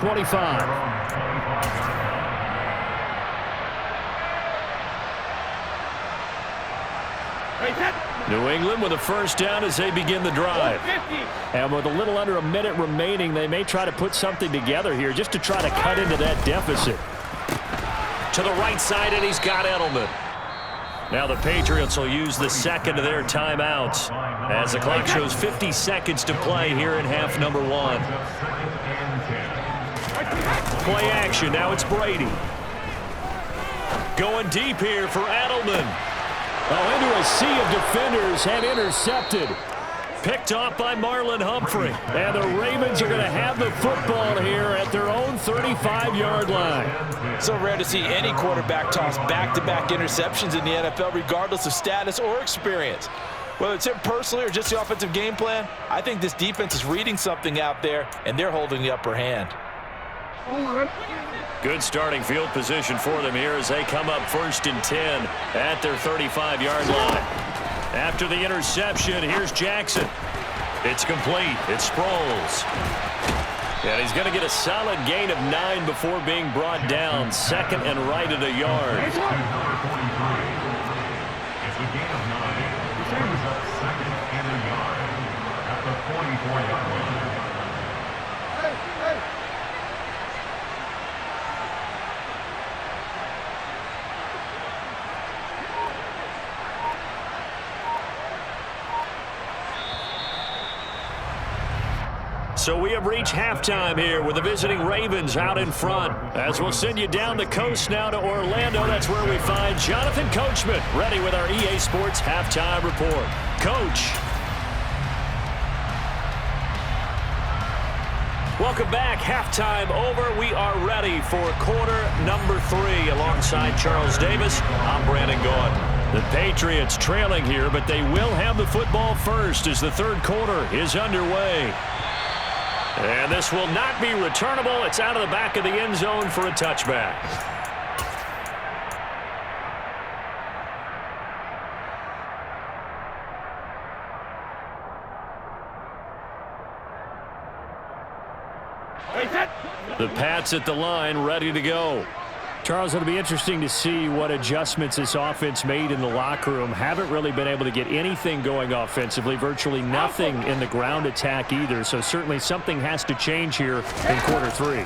25. New England with a first down as they begin the drive. And with a little under a minute remaining, they may try to put something together here just to try to cut into that deficit. To the right side, and he's got Edelman. Now the Patriots will use the second of their timeouts as the clock shows 50 seconds to play here in half number 1. Play action. Now it's Brady. Going deep here for Edelman. Oh, into a sea of defenders and intercepted. Picked off by Marlon Humphrey. And the Ravens are going to have the football here at their own 35-yard line. So rare to see any quarterback toss back-to-back interceptions in the NFL, regardless of status or experience. Whether it's him personally or just the offensive game plan, I think this defense is reading something out there, and they're holding the upper hand. Good starting field position for them here as they come up 1st and 10 at their 35-yard line. After the interception, here's Jackson. It's complete. It's Sproles. And he's going to get a solid gain of 9 before being brought down. 2nd and right at a yard. It's a gain of 9. The same is up 2nd and a yard at the 44-yard line. So we have reached halftime here with the visiting Ravens out in front. As we'll send you down the coast now to Orlando, that's where we find Jonathan Coachman ready with our EA Sports Halftime Report. Coach. Welcome back. Halftime over. We are ready for quarter number 3 alongside Charles Davis. I'm Brandon Gaud. The Patriots trailing here, but they will have the football first as the third quarter is underway. And this will not be returnable. It's out of the back of the end zone for a touchback. The Pats at the line, ready to go. Charles, it'll be interesting to see what adjustments this offense made in the locker room. Haven't really been able to get anything going offensively, virtually nothing in the ground attack either. So certainly something has to change here in quarter 3.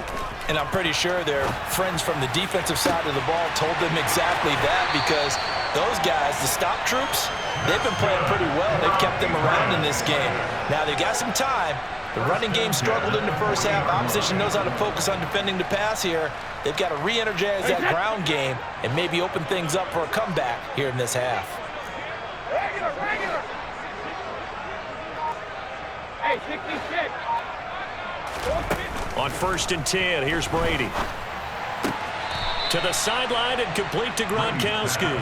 And I'm pretty sure their friends from the defensive side of the ball told them exactly that, because those guys, the stop troops, they've been playing pretty well. They've kept them around in this game. Now they've got some time. The running game struggled in the first half. Opposition knows how to focus on defending the pass here. They've got to re-energize that ground game and maybe open things up for a comeback here in this half. Hey, 66. On 1st and 10, here's Brady. To the sideline and complete to Gronkowski.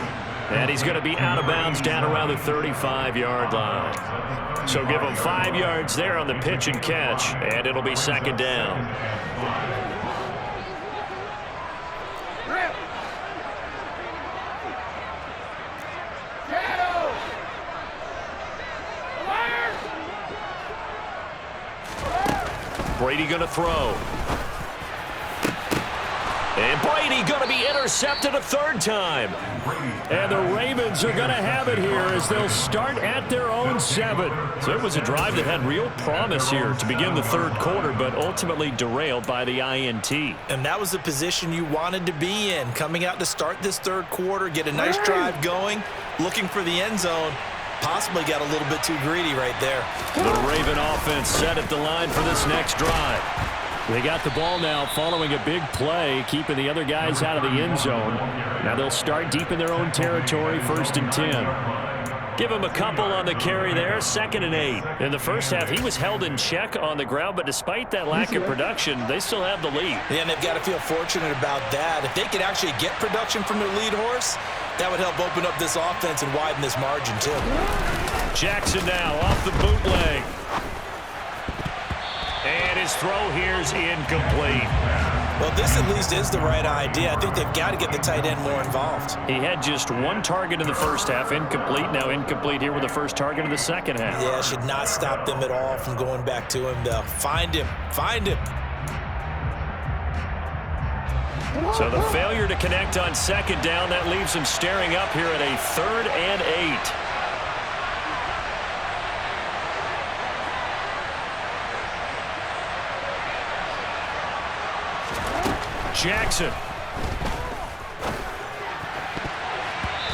And he's going to be out of bounds down around the 35-yard line. So give him 5 yards there on the pitch and catch, and it'll be 2nd down. Brady going to throw. And Brady going to be intercepted a 3rd time. And the Ravens are going to have it here as they'll start at their own 7. So it was a drive that had real promise here to begin the 3rd quarter, but ultimately derailed by the INT. And that was the position you wanted to be in, coming out to start this 3rd quarter, get a nice drive going, looking for the end zone. Possibly got a little bit too greedy right there. The Raven offense set at the line for this next drive. They got the ball now following a big play, keeping the other guys out of the end zone. Now they'll start deep in their own territory, 1st and 10. Give him a couple on the carry there, 2nd and 8. In the first half, he was held in check on the ground, but despite that lack of production, they still have the lead. Yeah, and they've got to feel fortunate about that. If they could actually get production from their lead horse, that would help open up this offense and widen this margin, too. Jackson now off the bootleg. And his throw here is incomplete. Well, this at least is the right idea. I think they've got to get the tight end more involved. He had just 1 target in the first half, incomplete. Now incomplete here with the first target in the second half. Yeah, should not stop them at all from going back to him. They'll find him. Find him. So the failure to connect on second down, that leaves him staring up here at a 3rd and 8. Jackson.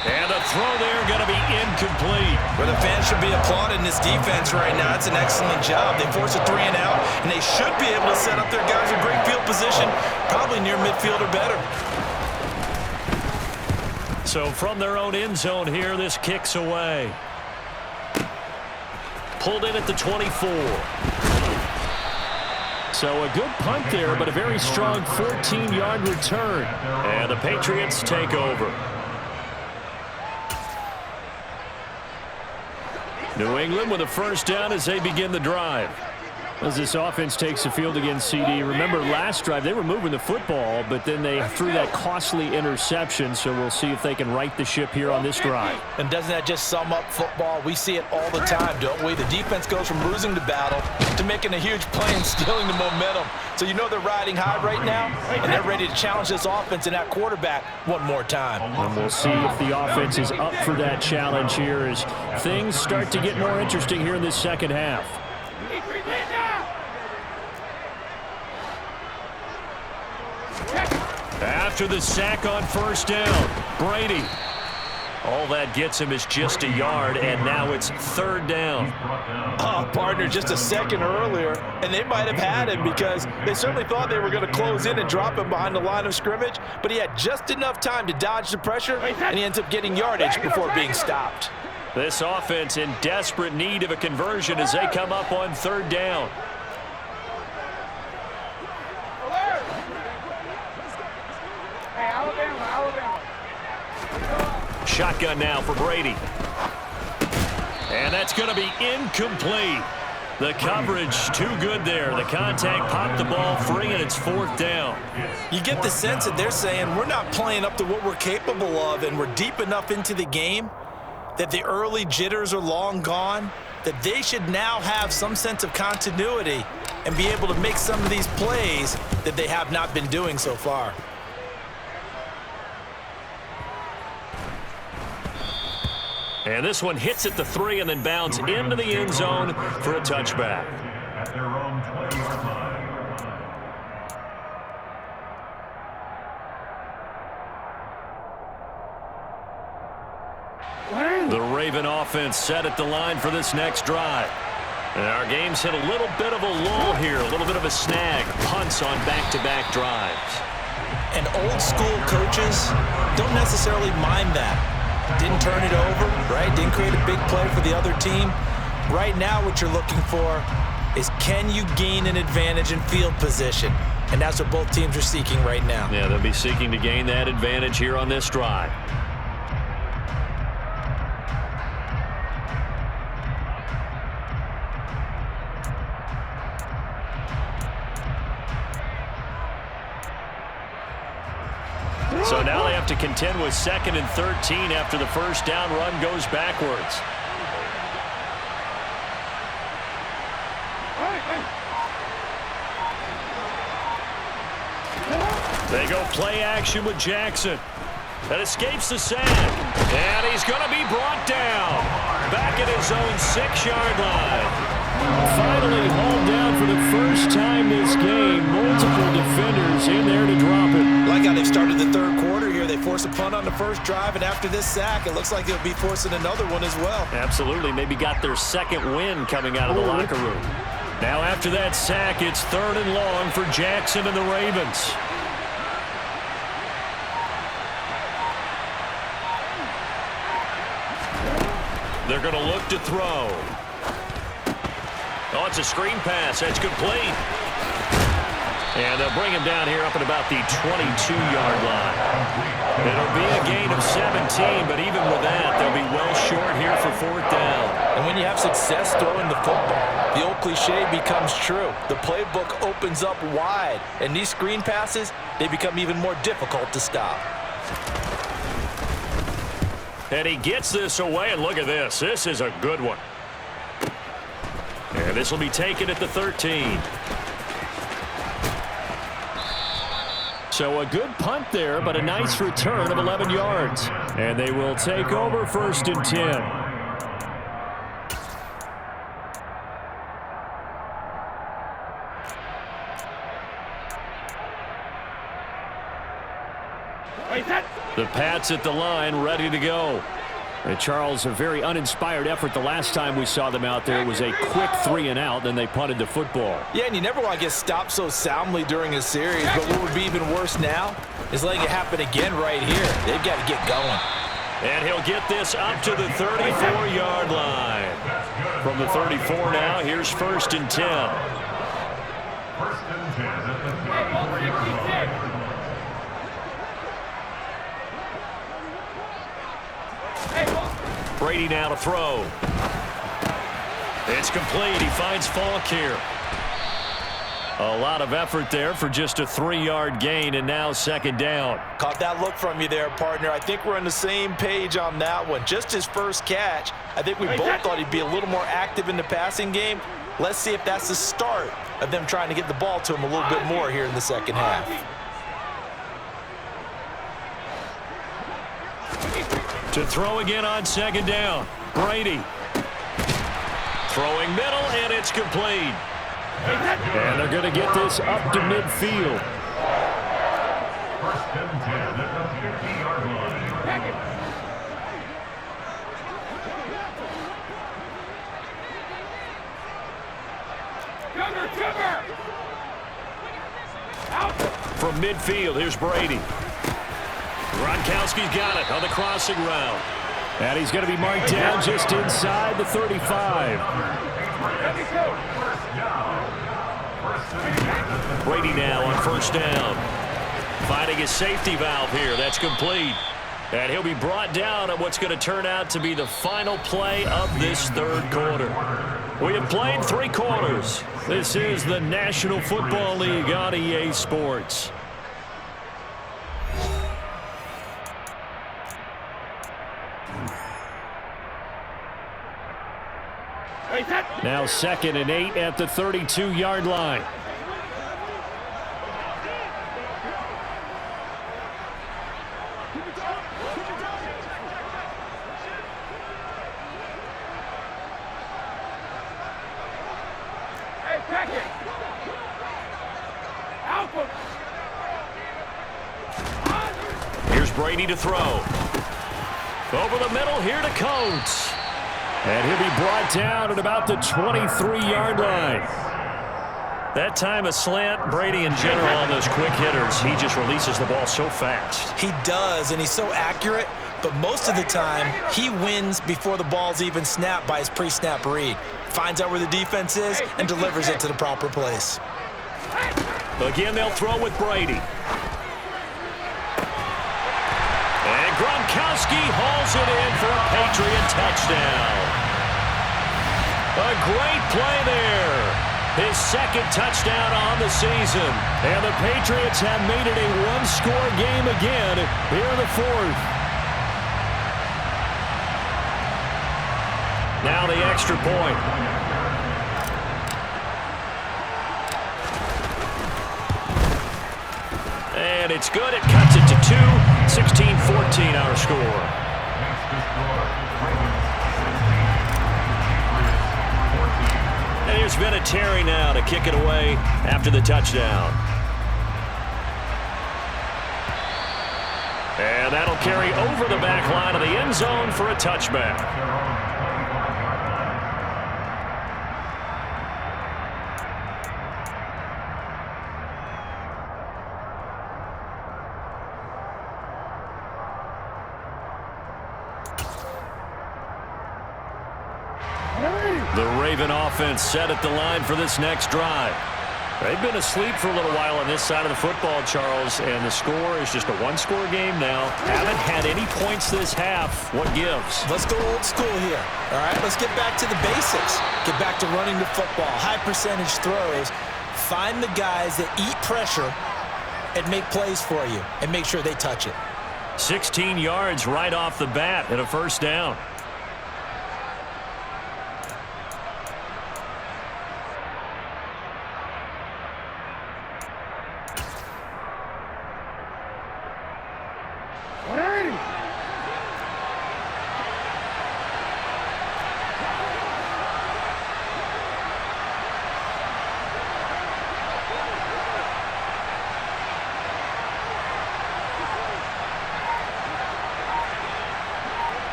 And a throw there going to be incomplete. Well, the fans should be applauding this defense right now. It's an excellent job. They force a 3 and out, and they should be able to set up their guys in great field position, probably near midfield or better. So from their own end zone here, this kicks away. Pulled in at the 24. So a good punt there, but a very strong 14-yard return. And the Patriots take over. New England with a first down as they begin the drive. As this offense takes the field against CD, remember last drive they were moving the football, but then they threw that costly interception, so we'll see if they can right the ship here on this drive. And doesn't that just sum up football? We see it all the time, don't we? The defense goes from losing the battle to making a huge play and stealing the momentum. So you know they're riding high right now, and they're ready to challenge this offense and that quarterback one more time. And we'll see if the offense is up for that challenge here as things start to get more interesting here in this second half. After the sack on first down, Brady. All that gets him is just a yard, and now it's 3rd down. Oh, partner, just a second earlier, and they might have had him because they certainly thought they were going to close in and drop him behind the line of scrimmage, but he had just enough time to dodge the pressure, and he ends up getting yardage before being stopped. This offense in desperate need of a conversion as they come up on 3rd down. Shotgun now for Brady. And that's going to be incomplete. The coverage too good there. The contact popped the ball free, and it's 4th down. You get the sense that they're saying we're not playing up to what we're capable of, and we're deep enough into the game that the early jitters are long gone, that they should now have some sense of continuity and be able to make some of these plays that they have not been doing so far. And this one hits at the 3 and then bounds into the end zone for a touchback. At their own 20-yard line. The Raven offense set at the line for this next drive. And our game's hit a little bit of a lull here, a little bit of a snag. Punts on back-to-back drives. And old school coaches don't necessarily mind that. Didn't turn it over, right? Didn't create a big play for the other team. Right now what you're looking for is can you gain an advantage in field position? And that's what both teams are seeking right now. Yeah, they'll be seeking to gain that advantage here on this drive. So now they have to contend with 2nd and 13 after the first down run goes backwards. They go play action with Jackson. That escapes the sack. And he's going to be brought down. Back at his own 6-yard line. Finally hauled down for the first time this game. Multiple defenders in there to drop it. Like how they've started the 3rd quarter here. They force a punt on the first drive, and after this sack, it looks like they'll be forcing another one as well. Absolutely. Maybe got their 2nd win coming out of the locker room. Now after that sack, it's 3rd and long for Jackson and the Ravens. They're going to look to throw. Oh, it's a screen pass. That's complete. And they'll bring him down here up at about the 22-yard line. It'll be a gain of 17, but even with that, they'll be well short here for 4th down. And when you have success throwing the football, the old cliche becomes true. The playbook opens up wide, and these screen passes, they become even more difficult to stop. And he gets this away, and look at this. This is a good one. And this will be taken at the 13. So a good punt there, but a nice return of 11 yards. And they will take over 1st and 10. The Pats at the line, ready to go. And Charles, a very uninspired effort the last time we saw them out there. It was a quick 3 and out, then they punted the football. Yeah, and you never want to get stopped so soundly during a series, but what would be even worse now is letting it happen again right here. They've got to get going. And he'll get this up to the 34-yard line. From the 34 now, here's 1st and 10. 1st and 10 at the 34-yard line. Brady now to throw. It's complete. He finds Falk here. A lot of effort there for just a 3-yard gain, and now 2nd down. Caught that look from you there, partner. I think we're on the same page on that one. Just his first catch. I think we both thought he'd be a little more active in the passing game. Let's see if that's the start of them trying to get the ball to him a little bit more here in the second half. To throw again on 2nd down. Brady. Throwing middle, and it's complete. And they're going to get this up to midfield. 1st and 10 at the 50-yard line. From midfield, here's Brady. Gronkowski's got it on the crossing route. And he's going to be marked down just inside the 35. Brady now on 1st down. Finding his safety valve here. That's complete. And he'll be brought down at what's going to turn out to be the final play of this 3rd quarter. We have played 3 quarters. This is the National Football League on EA Sports. Now 2nd and 8 at the 32-yard line. Here's Brady to throw. Over the middle here to Coates. And he'll be brought down at about the 23-yard line. That time a slant. Brady in general on those quick hitters, he just releases the ball so fast. He does, and he's so accurate, but most of the time he wins before the ball's even snapped by his pre-snap read. Finds out where the defense is and delivers it to the proper place. Again, they'll throw with Brady. And Gronkowski hauls it in for a Patriot touchdown. A great play there. His 2nd touchdown on the season. And the Patriots have made it a 1-score game again here in the 4th. Now the extra point. And it's good. It cuts it to 2. 16-14 our score. And here's Vinatieri now to kick it away after the touchdown. And that'll carry over the back line of the end zone for a touchback. The Raven offense set at the line for this next drive. They've been asleep for a little while on this side of the football, Charles, and the score is just a 1-score game now. Haven't had any points this half. What gives? Let's go old school here. All right, let's get back to the basics. Get back to running the football, high percentage throws. Find the guys that eat pressure and make plays for you and make sure they touch it. 16 yards right off the bat and a 1st down.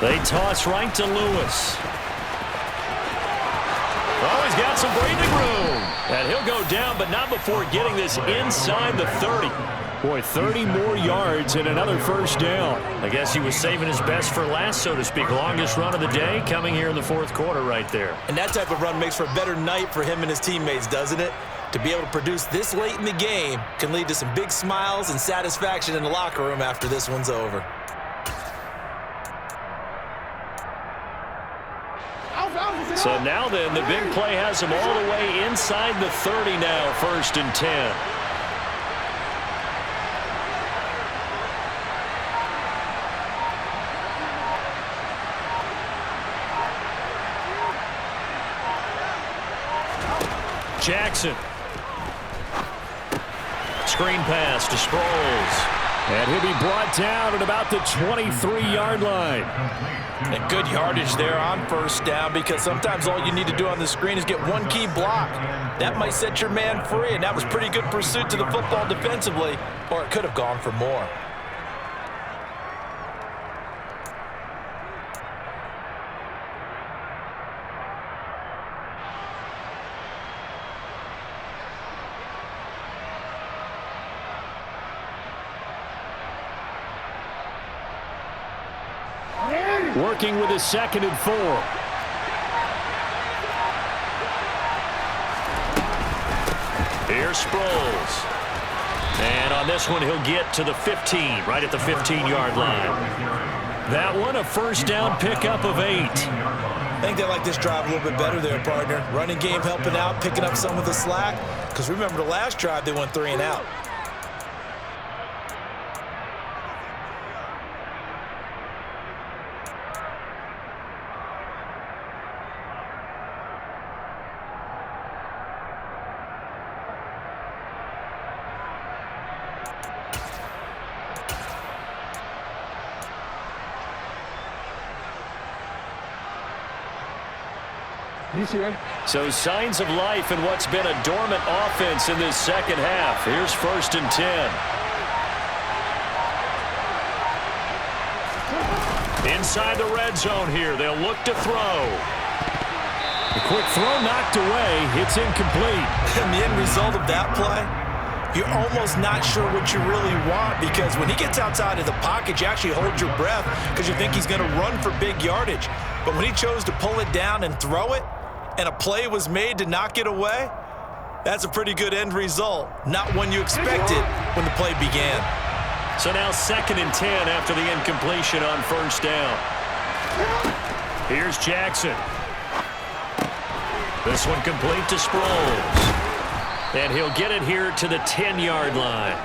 They toss right to Lewis. Oh, he's got some breathing room. And he'll go down, but not before getting this inside the 30. Boy, 30 more yards and another first down. I guess he was saving his best for last, so to speak. Longest run of the day coming here in the fourth quarter right there. And that type of run makes for a better night for him and his teammates, doesn't it? To be able to produce this late in the game can lead to some big smiles and satisfaction in the locker room after this one's over. So now then, the big play has him all the way inside the 30 now, 1st and 10. Jackson. Screen pass to Sproles. And he'll be brought down at about the 23-yard line. And good yardage there on first down, because sometimes all you need to do on the screen is get one key block. That might set your man free, and that was pretty good pursuit to the football defensively, or it could have gone for more. Working with his 2nd and 4. Here's Sproles. And on this one, he'll get to the 15, right at the 15-yard line. That one, a first down pickup of 8. I think they like this drive a little bit better there, partner. Running game helping out, picking up some of the slack. Because remember the last drive, they went 3 and out. So signs of life in what's been a dormant offense in this second half. Here's 1st and 10. Inside the red zone here. They'll look to throw. The quick throw knocked away. It's incomplete. And the end result of that play, you're almost not sure what you really want, because when he gets outside of the pocket, you actually hold your breath because you think he's going to run for big yardage. But when he chose to pull it down and throw it, and a play was made to knock it away, that's a pretty good end result. Not one you expected when the play began. So now 2nd and 10 after the incompletion on first down. Here's Jackson. This one complete to Sproles. And he'll get it here to the 10-yard line.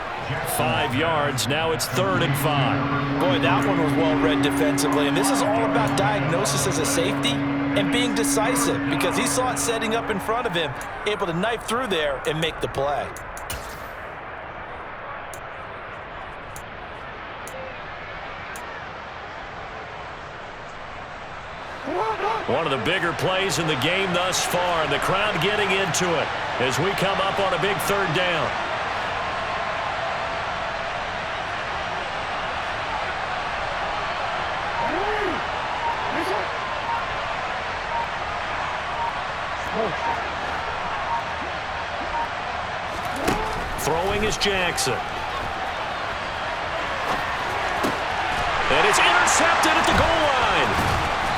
5 yards. Now it's 3rd and 5. Boy, that one was well read defensively. And this is all about diagnosis as a safety and being decisive, because he saw it setting up in front of him, able to knife through there and make the play. One of the bigger plays in the game thus far, and the crowd getting into it as we come up on a big 3rd down. Throwing is Jackson. And it's intercepted at the goal line.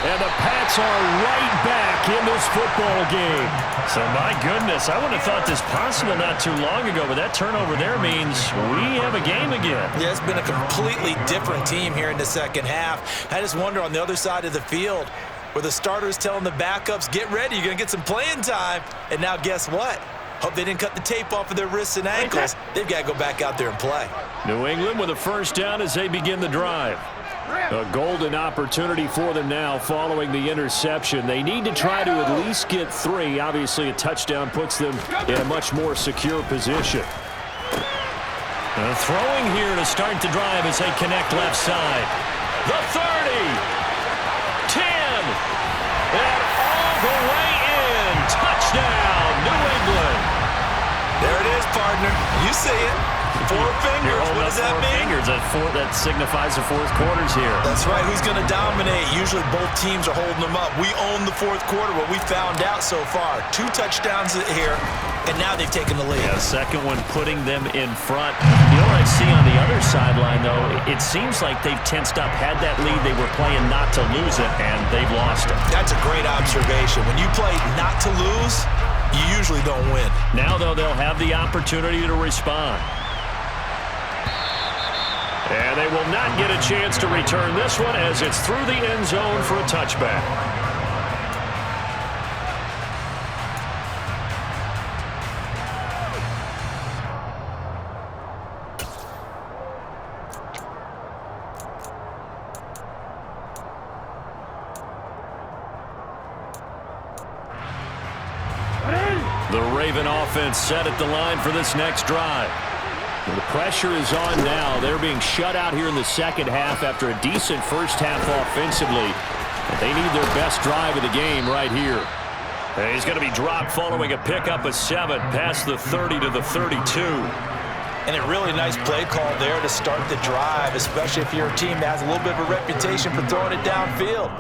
And the Pats are right back in this football game. So, my goodness, I wouldn't have thought this possible not too long ago, but that turnover there means we have a game again. Yeah, it's been a completely different team here in the second half. I just wonder on the other side of the field, where the starters telling the backups, get ready, you're going to get some playing time. And now guess what? Hope they didn't cut the tape off of their wrists and ankles. They've got to go back out there and play. New England with a first down as they begin the drive. A golden opportunity for them now following the interception. They need to try to at least get 3. Obviously, a touchdown puts them in a much more secure position. Throwing here to start the drive as they connect left side. The 30. 10. And all the way in. Touchdown, New England. There it is, partner. You see it. Four fingers. What does that mean? Fingers. That signifies the fourth quarter's here. That's right. Who's going to dominate? Usually both teams are holding them up. We own the fourth quarter, what we found out so far. 2 touchdowns here, and now they've taken the lead. Yeah, second one putting them in front. You know what I see on the other sideline, though? It seems like they've tensed up, had that lead. They were playing not to lose it, and they've lost it. That's a great observation. When you play not to lose, you usually don't win. Now, though, they'll have the opportunity to respond. And they will not get a chance to return this one as it's through the end zone for a touchback. The Raven offense set at the line for this next drive. The pressure is on now. They're being shut out here in the second half after a decent first half offensively. They need their best drive of the game right here. And he's going to be dropped following a pickup of 7 past the 30 to the 32. And a really nice play call there to start the drive, especially if you're a team that has a little bit of a reputation for throwing it downfield.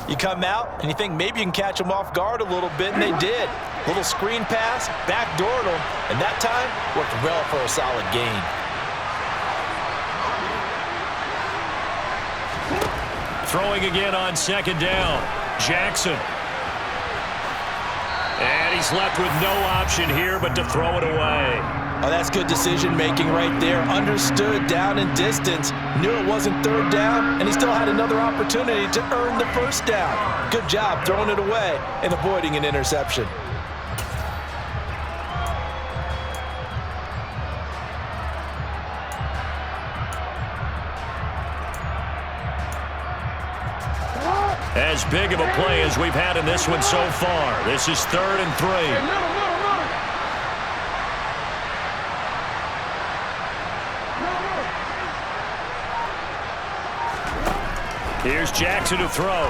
You come out and you think maybe you can catch them off guard a little bit, and they did. Little screen pass, backdoored them, and that time worked well for a solid gain. Throwing again on second down. Jackson. And he's left with no option here but to throw it away. Oh, that's good decision-making right there. Understood down and distance. Knew it wasn't third down, and he still had another opportunity to earn the first down. Good job throwing it away and avoiding an interception. As big of a play as we've had in this one so far. This is 3rd and 3. Here's Jackson to throw.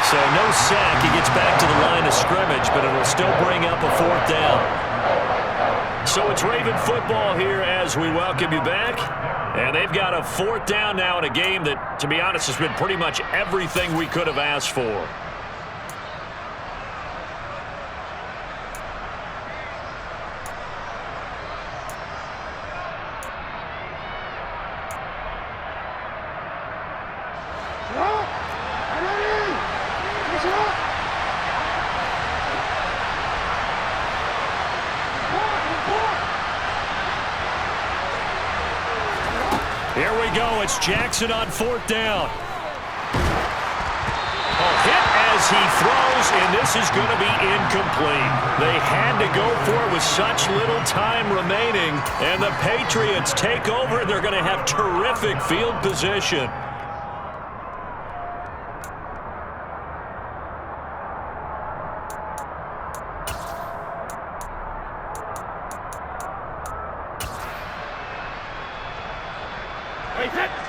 So no sack. He gets back to the line of scrimmage, but it'll still bring up a 4th down. So it's Raven football here as we welcome you back. And they've got a 4th down now in a game that, to be honest, has been pretty much everything we could have asked for. Here we go. It's Jackson on 4th down. Hit as he throws, and this is going to be incomplete. They had to go for it with such little time remaining, and the Patriots take over. They're going to have terrific field position.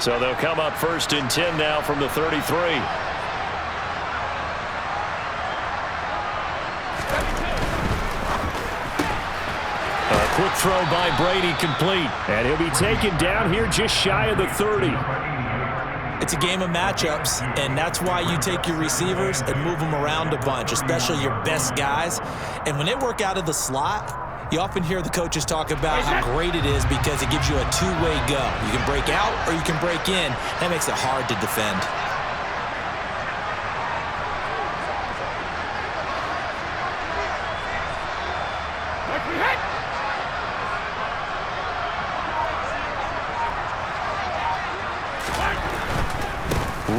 So they'll come up 1st and 10 now from the 33. A quick throw by Brady complete. And he'll be taken down here just shy of the 30. It's a game of matchups, and that's why you take your receivers and move them around a bunch, especially your best guys. And when they work out of the slot, you often hear the coaches talk about how great it is because it gives you a two-way go. You can break out or you can break in. That makes it hard to defend.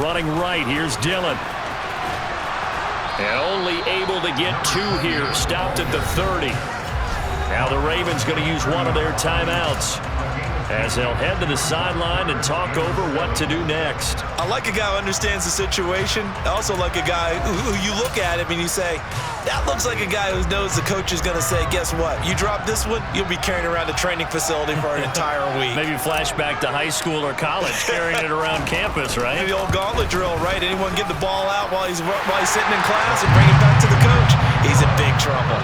Running right, here's Dillon. And only able to get 2 here. Stopped at the 30. Now the Ravens going to use one of their timeouts as they'll head to the sideline and talk over what to do next. I like a guy who understands the situation. I also like a guy who you look at him and you say, that looks like a guy who knows the coach is going to say, guess what? You drop this one, you'll be carrying around a training facility for an entire week. Maybe flashback to high school or college, carrying it around campus, right? Maybe the old gauntlet drill, right? Anyone get the ball out while he's sitting in class and bring it back to the coach? He's in big trouble.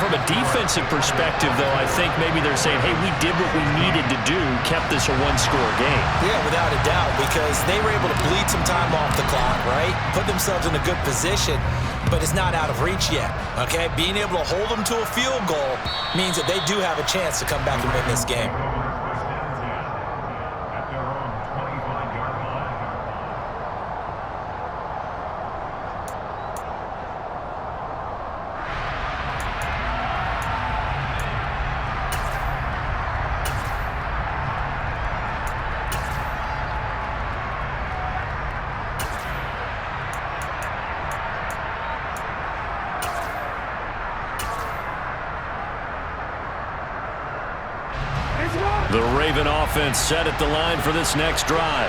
From a defensive perspective, though, I think maybe they're saying, hey, we did what we needed to do, kept this a one-score game. Yeah, without a doubt, because they were able to bleed some time off the clock, right? Put themselves in a good position, but it's not out of reach yet, okay? Being able to hold them to a field goal means that they do have a chance to come back and win this game. At their own 25-yard line. The Raven offense set at the line for this next drive.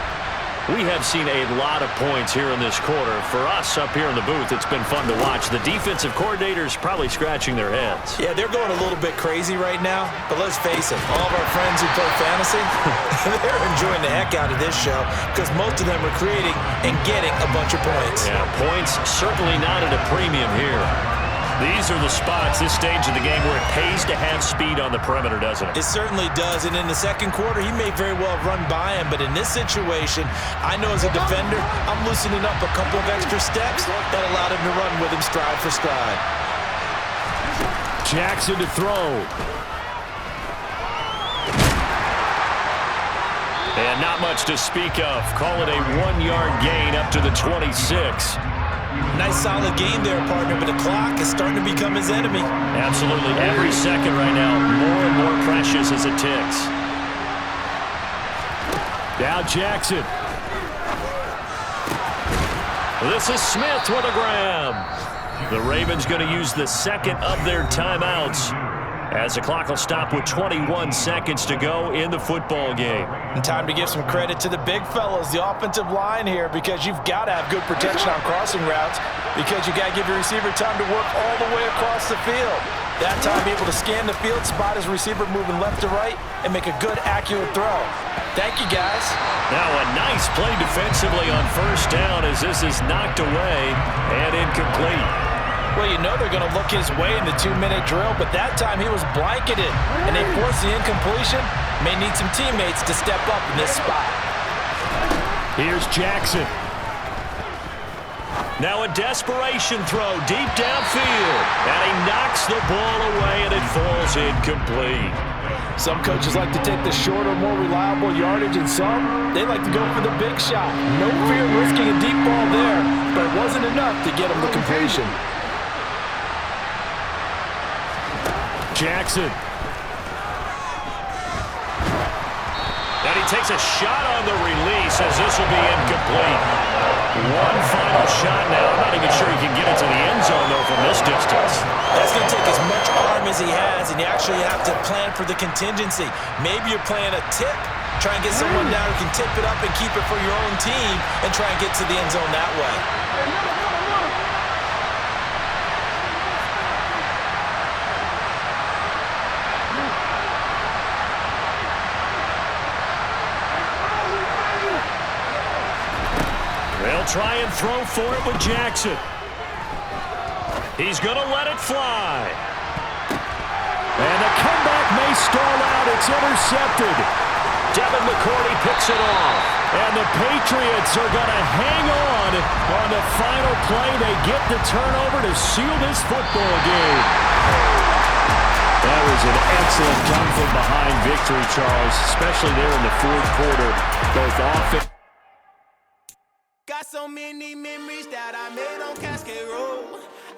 We have seen a lot of points here in this quarter. For us up here in the booth, it's been fun to watch. The defensive coordinators probably scratching their heads. Yeah, they're going a little bit crazy right now, but let's face it, all of our friends who play fantasy, they're enjoying the heck out of this show because most of them are creating and getting a bunch of points. Yeah, points certainly not at a premium here. These are the spots, this stage of the game, where it pays to have speed on the perimeter, doesn't it? It certainly does, and in the second quarter, he may very well run by him, but in this situation, I know as a defender, I'm loosening up a couple of extra steps that allowed him to run with him stride for stride. Jackson to throw. And not much to speak of. Call it a 1-yard gain up to the 26. Nice solid game there, partner, but the clock is starting to become his enemy. Absolutely. Every second right now, more and more precious as it ticks. Now Jackson. This is Smith with a grab. The Ravens going to use the second of their timeouts as the clock will stop with 21 seconds to go in the football game. And time to give some credit to the big fellas, the offensive line here, because you've got to have good protection on crossing routes because you got to give your receiver time to work all the way across the field. That time, be able to scan the field, spot his receiver moving left to right, and make a good, accurate throw. Thank you, guys. Now a nice play defensively on first down as this is knocked away and incomplete. Well, you know they're going to look his way in the 2-minute drill, but that time he was blanketed, and they forced the incompletion. May need some teammates to step up in this spot. Here's Jackson. Now a desperation throw deep downfield, and he knocks the ball away, and it falls incomplete. Some coaches like to take the shorter, more reliable yardage, and some, they like to go for the big shot. No fear of risking a deep ball there, but it wasn't enough to get him the completion. Jackson. And he takes a shot on the release as this will be incomplete. One final shot now. I'm not even sure he can get into the end zone, though, from this distance. That's going to take as much arm as he has, and you actually have to plan for the contingency. Maybe you're playing a tip. Try and get someone down who can tip it up and keep it for your own team and try and get to the end zone that way. They'll try and throw for it with Jackson. He's going to let it fly. And the comeback may stall out. It's intercepted. Devin McCourty picks it off. And the Patriots are going to hang on the final play. They get the turnover to seal this football game. That was an excellent come from behind victory, Charles, especially there in the fourth quarter, both offense. Got so many memories that I made on Cascade Road.